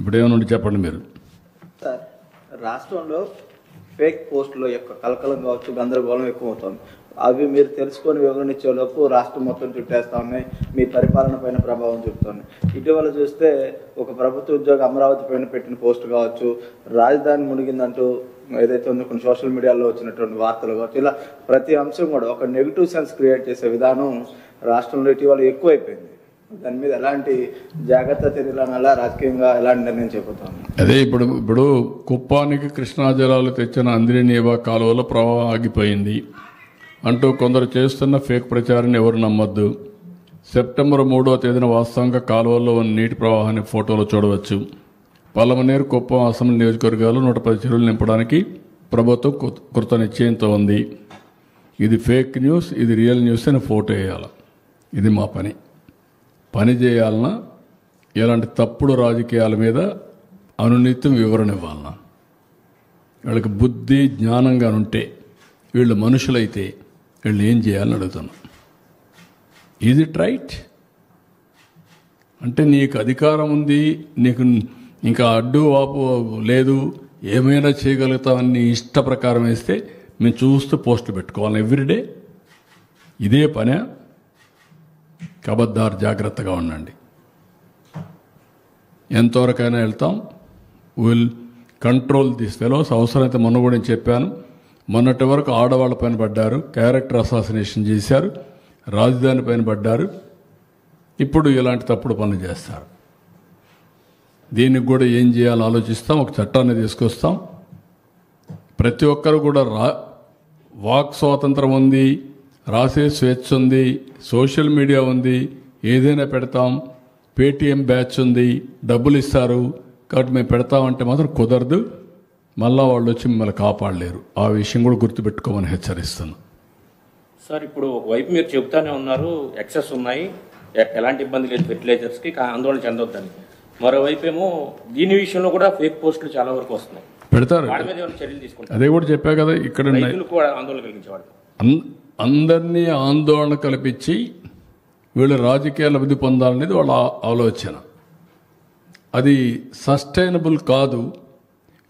ఇప్పుడు ఏమన్నా చెప్పండి మీరు. సార్, రాష్ట్రంలో ఫేక్ పోస్టుల యొక్క కలకలం కావచ్చు, గందరగోళం ఎక్కువ అవుతుంది. అవి మీరు తెలుసుకొని వివరణించేలోపు రాష్ట్రం మొత్తం చుట్టేస్తా ఉన్నాయి, మీ పరిపాలన పైన ప్రభావం చూపుతున్నాయి. ఇటీవల చూస్తే ఒక ప్రభుత్వ ఉద్యోగి అమరావతి పైన పెట్టిన పోస్టు కావచ్చు, రాజధాని మునిగిందంటూ ఏదైతే ఉందో కొన్ని సోషల్ మీడియాలో వచ్చినటువంటి వార్తలు కావచ్చు, ఇలా ప్రతి అంశం కూడా ఒక నెగిటివ్ సెన్స్ క్రియేట్ చేసే విధానం రాష్ట్రంలో ఇటీవల ఎక్కువైపోయింది. దాని మీద ఎలాంటి జాగ్రత్త చర్యలు అనాలా, రాజకీయంగా ఎలాంటి నిర్ణయం చేపడతాను? అదే ఇప్పుడు కుప్పానికి కృష్ణా జలాలు తెచ్చిన అంద్రినీవా కాలువలో ప్రవాహం ఆగిపోయింది అంటూ కొందరు చేస్తున్న ఫేక్ ప్రచారాన్ని ఎవరు నమ్మొద్దు. సెప్టెంబర్ 3వ తేదీన వాస్తవంగా కాలువల్లో ఉన్న నీటి ప్రవాహాన్ని ఫోటోలో చూడవచ్చు. పలమనేరు, కుప్పం అసెంబ్లీ నియోజకవర్గాలు 110 చెరువులు నింపడానికి ప్రభుత్వం కృత నిశ్చయంతో ఉంది. ఇది ఫేక్ న్యూస్, ఇది రియల్ న్యూస్ అని ఫోటో వేయాలి. ఇది మా పని చేయాలన్నా ఇలాంటి తప్పుడు రాజకీయాల మీద అనునిత్యం వివరణ ఇవ్వాలన్నా, వీళ్ళకి బుద్ధి జ్ఞానంగా ఉంటే, వీళ్ళు మనుషులైతే వీళ్ళు ఏం చేయాలని అడుగుతున్నా. Is it right? అంటే నీకు అధికారం ఉంది, నీకు ఇంకా అడ్డు వాపు లేదు, ఏమైనా చేయగలుగుతామని నీ ఇష్ట ప్రకారం వేస్తే మేము చూస్తూ పోస్టులు పెట్టుకోవాలి ఎవ్రీడే. ఇదే పనే. కబద్దారు, జాగ్రత్తగా ఉండండి. ఎంతవరకైనా వెళ్తాం. Will control this fellows. అవసరమైతే మొన్న కూడా నేను చెప్పాను, మొన్నటి వరకు ఆడవాళ్ళ పైన పడ్డారు, క్యారెక్టర్ అసాసినేషన్ చేశారు, రాజధాని పైన పడ్డారు, ఇప్పుడు ఇలాంటి తప్పుడు పనులు చేస్తారు. దీనికి కూడా ఏం చేయాలో ఆలోచిస్తాం, ఒక చట్టాన్ని తీసుకొస్తాం. ప్రతి ఒక్కరు కూడా వాక్ స్వాతంత్రం ఉంది, రాసే స్వేచ్ఛ ఉంది, సోషల్ మీడియా ఉంది, ఏదైనా పెడతాం. పేటీఎం బ్యాచ్ ఉంది, డబ్బులు ఇస్తారు కాబట్టి మేము పెడతామంటే మాత్రం కుదరదు. మళ్ళా వాళ్ళు వచ్చి మిమ్మల్ని కాపాడలేరు. ఆ విషయం కూడా గుర్తుపెట్టుకోమని హెచ్చరిస్తున్నాను. సార్, ఇప్పుడు ఒకవైపు మీరు చెబుతానే ఉన్నారు ఎక్సెస్ ఉన్నాయి, ఎలాంటి ఇబ్బంది లేదు ఫెర్టిలైజర్స్కి, ఆందోళన చెందొద్దని. మరోవైపు ఏమో దీని విషయంలో కూడా ఫేక్ పోస్టులు చాలా వరకు వస్తున్నాయి, పెడతారు. వాటి మీద ఏమైనా చర్యలు తీసుకుంటారు? అదే కూడా చెప్పా కదా, ఇక్కడ రైతులు కూడా ఆందోళన కలిగించేవాడు. అందరినీ ఆందోళన కల్పించి వీళ్ళు రాజకీయ లబ్ధి పొందాలనేది వాళ్ళ ఆలోచన. అది సస్టైనబుల్ కాదు.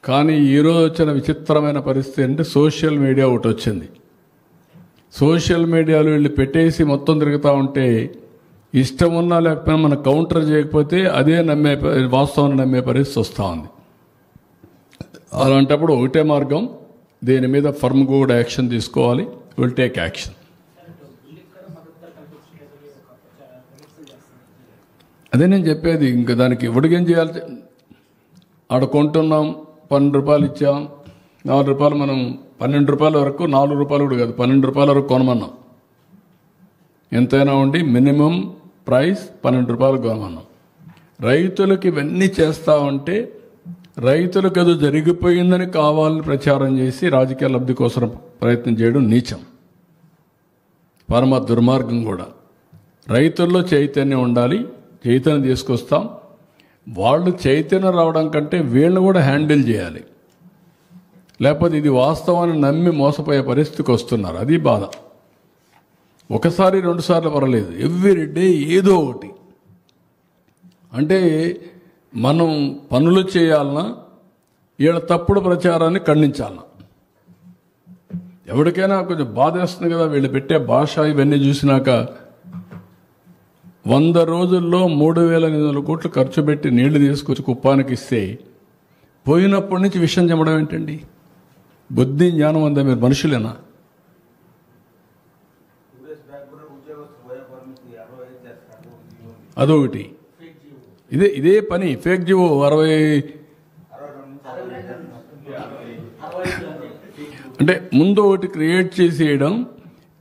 కానీ ఈరోజు వచ్చిన విచిత్రమైన పరిస్థితి అంటే సోషల్ మీడియా ఒకటి వచ్చింది. సోషల్ మీడియాలో వీళ్ళు పెట్టేసి మొత్తం తిరుగుతూ ఉంటే ఇష్టం ఉన్నా లేకపోయినా మనం కౌంటర్ చేయకపోతే అదే వాస్తవాన్ని నమ్మే పరిస్థితి వస్తూ ఉంది. అలాంటప్పుడు ఒకటే మార్గం, దీని మీద ఫర్మ్ కూడా యాక్షన్ తీసుకోవాలి. Will take action. అదే నేను చెప్పేది. ఇంకా దానికి ఇవ్వడికేం చేయాలి? ఆడ కొంటున్నాం, 12 రూపాయలు ఇచ్చాం, 4 రూపాయలు మనం 12 రూపాయల వరకు, 4 రూపాయలు కూడా కాదు 12 రూపాయల వరకు కొనమన్నాం. ఎంతైనా ఉండి మినిమం ప్రైస్ 12 రూపాయలు కొనమన్నాం. రైతులకు ఇవన్నీ చేస్తా ఉంటే రైతులకు అది జరిగిపోయిందని కావాలని ప్రచారం చేసి రాజకీయ లబ్ధి కోసం ప్రయత్నం చేయడం నీచం, పరమ దుర్మార్గం కూడా. రైతుల్లో చైతన్యం ఉండాలి, చైతన్యం తీసుకొస్తాం. వాళ్ళు చైతన్యం రావడం కంటే వీళ్ళని కూడా హ్యాండిల్ చేయాలి. లేకపోతే ఇది వాస్తవాన్ని నమ్మి మోసపోయే పరిస్థితికి వస్తున్నారు. అది బాధ. ఒకసారి 2 సార్లు పర్వాలేదు, ఎవ్రీ డే ఏదో ఒకటి. అంటే మనం పనులు చేయాలన్నా వీళ్ళ తప్పుడు ప్రచారాన్ని ఖండించాలన్నా. ఎవరికైనా కొంచెం బాధ వేస్తుంది కదా వీళ్ళు పెట్టే భాష. ఇవన్నీ చూసినాక 100 రోజుల్లో 3,800 కోట్లు ఖర్చు పెట్టి నీళ్లు తీసుకొచ్చి కుప్పానికి ఇస్తే పోయినప్పటి నుంచి విషయం చెప్పడం ఏంటండి? బుద్ధి జ్ఞానం ఉందా? మీరు మనుషులేనా? అదొకటి. ఇదే పని. ఫేక్ జీవో 60 అంటే ముందు ఒకటి క్రియేట్ చేసేయడం,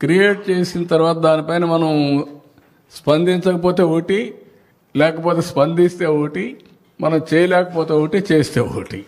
క్రియేట్ చేసిన తర్వాత దానిపైన మనం స్పందించకపోతే ఒకటి, లేకపోతే స్పందిస్తే ఒకటి, మనం చేయలేకపోతే ఒకటి, చేస్తే ఒకటి.